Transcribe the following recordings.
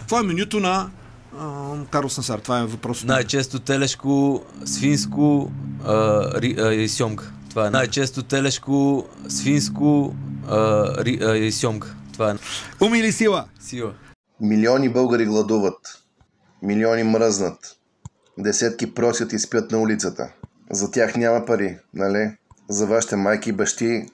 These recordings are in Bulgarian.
Това е менюто на Карлос Насар. Това е въпрос. Най-често телешко, свинско и сьомга. Това е най-често телешко, свинско и сьомга. Това е. Ум или сила? Сила. Милиони българи гладуват. Милиони мръзнат. Десетки просят и спят на улицата. За тях няма пари, нали? За вашите майки и бащи,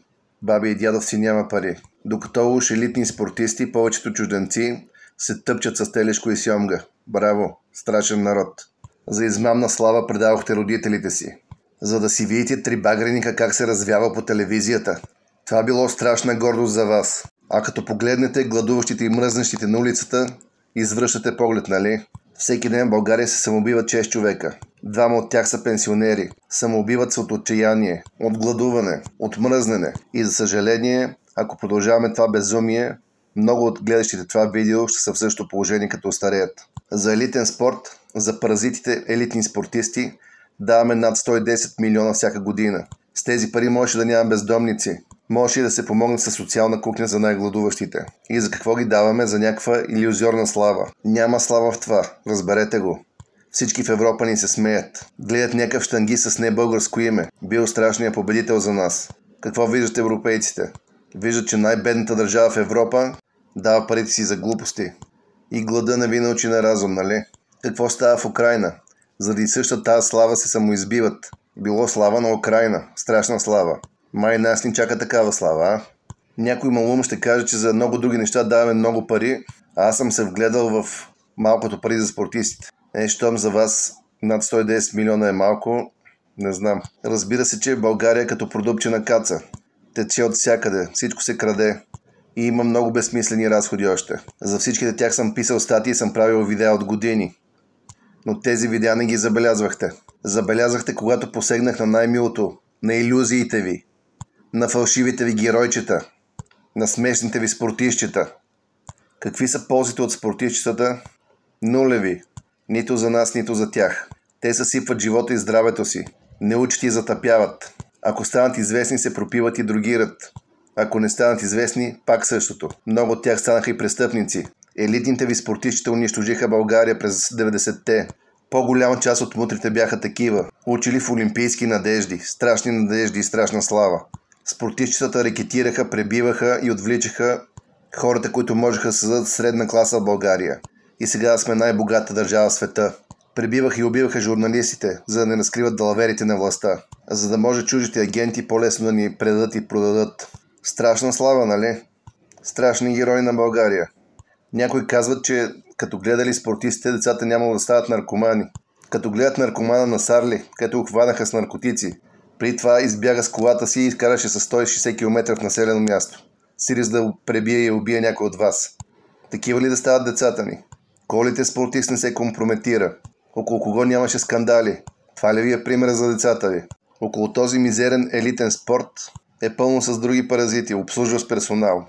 баби и дядовци няма пари. Докато уж елитни спортисти, повечето чужденци се тъпчат с телешко и сьомга. Браво, страшен народ. За измамна слава предавахте родителите си. За да си видите трибагреника как се развява по телевизията. Това било страшна гордост за вас. А като погледнете гладуващите и мръзнащите на улицата, извръщате поглед, нали? Всеки ден в България се самоубиват 6 човека. 2 от тях са пенсионери. Самоубиват се от отчаяние, от гладуване, от мръзнене. И за съжаление, ако продължаваме това безумие, много от гледащите това видео ще са в същото положение като остареят. За елитен спорт, за паразитите елитни спортисти, даваме над 110 милиона всяка година. С тези пари можеше да няма бездомници. Може и да се помогне с социална кухня за най-гладуващите. И за какво ги даваме? За някаква илюзорна слава. Няма слава в това, разберете го. Всички в Европа ни се смеят. Гледат някакъв щанги с небългарско име. Бил страшният победител за нас. Какво виждат европейците? Виждат, че най-бедната държава в Европа дава парите си за глупости. И глада не ви научи на разум, нали? Какво става в Украйна? Заради същата тази слава се самоизбиват. Било слава на Украйна. Страшна слава. Май нас ни чака такава слава, а? Някой малум ще каже, че за много други неща даваме много пари, а аз съм се вгледал в малкото пари за спортистите. Щом за вас над 110 милиона е малко, не знам. Разбира се, че България е като продупчена каца. Тече от всякъде, всичко се краде. И има много безсмислени разходи още. За всичките тях съм писал статии и съм правил видеа от години. Но тези видеа не ги забелязвахте. Забелязахте, когато посегнах на най-милото, на илюзиите ви, на фалшивите ви геройчета, на смешните ви спортистчета. Какви са ползите от спортистчетата? Нулеви. Нито за нас, нито за тях. Те съсипват живота и здравето си. Не учат и затъпяват. Ако станат известни, се пропиват и другират. Ако не станат известни, пак същото. Много от тях станаха и престъпници. Елитните ви спортистчета унищожиха България през 90-те. По-голяма част от мутрите бяха такива. Учили в олимпийски надежди, страшни надежди и страшна слава. Спортистчетата рекетираха, пребиваха и отвличаха хората, които можеха да създадат средна класа в България. И сега сме най-богата държава в света. Пребиваха и убиваха журналистите, за да не разкриват далаверите на властта. За да може чуждите агенти по-лесно да ни предадат и продадат. Страшна слава, нали? Страшни герои на България. Някои казват, че като гледали спортистите, децата нямало да стават наркомани. Като гледат наркомана на Сарли, където го хванаха с наркотици. При това избяга с колата си и изкараше с 160 км в населено място. Сириз да пребие и убие някой от вас. Такива ли да стават децата ни? Колите спортист не се компрометира. Около кого нямаше скандали? Това ли ви е пример за децата ви? Около този мизерен елитен спорт е пълно с други паразити, обслужващ персонал.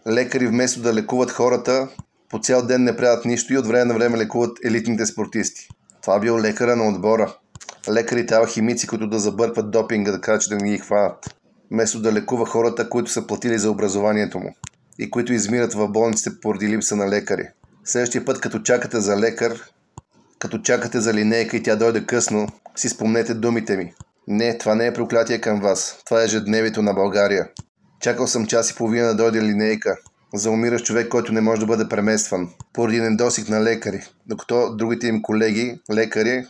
Лекари вместо да лекуват хората, по цял ден не правят нищо и от време на време лекуват елитните спортисти. Това бил лекара на отбора. Лекари трябва химици, които да забъркват допинга, да кажат, че да не ги хванат. Вместо да лекува хората, които са платили за образованието му и които измират в болниците поради липса на лекари. Следващия път, като чакате за лекар, като чакате за линейка и тя дойде късно, си спомнете думите ми. Не, това не е проклятие към вас. Това е ежедневието на България. Чакал съм час и половина да дойде линейка за умиращ човек, който не може да бъде преместван поради недосиг на лекари, докато другите им колеги, лекари,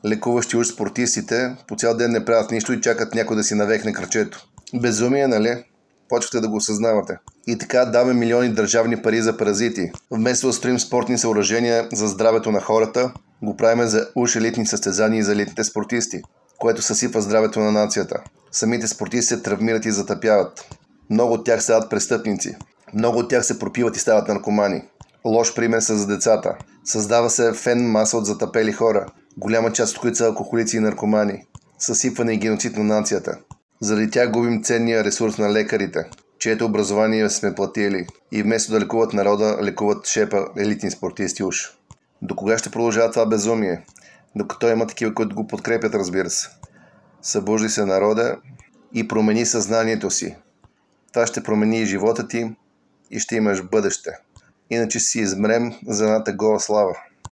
лекуващи уж спортистите, по цял ден не правят нищо и чакат някой да си навехне кръчето. Безумие, нали? Почвате да го осъзнавате. И така даваме милиони държавни пари за паразити. Вместо да строим спортни съоръжения за здравето на хората, го правим за уж елитни състезания и за елитните спортисти, което съсипва здравето на нацията. Самите спортисти се травмират и затъпяват. Много от тях стават престъпници. Много от тях се пропиват и стават наркомани. Лош пример са за децата. Създава се фен маса от затъпели хора, голяма част от които са алкохолици и наркомани. Съсипване и геноцид на нацията. Заради тях губим ценния ресурс на лекарите, чието образование сме платили. И вместо да лекуват народа, лекуват шепа елитни спортисти уж. До кога ще продължава това безумие? Докато има такива, които го подкрепят, разбира се. Събужди се народа и промени съзнанието си. Това ще промени и живота ти и ще имаш бъдеще. Иначе си измрем за едната гола слава.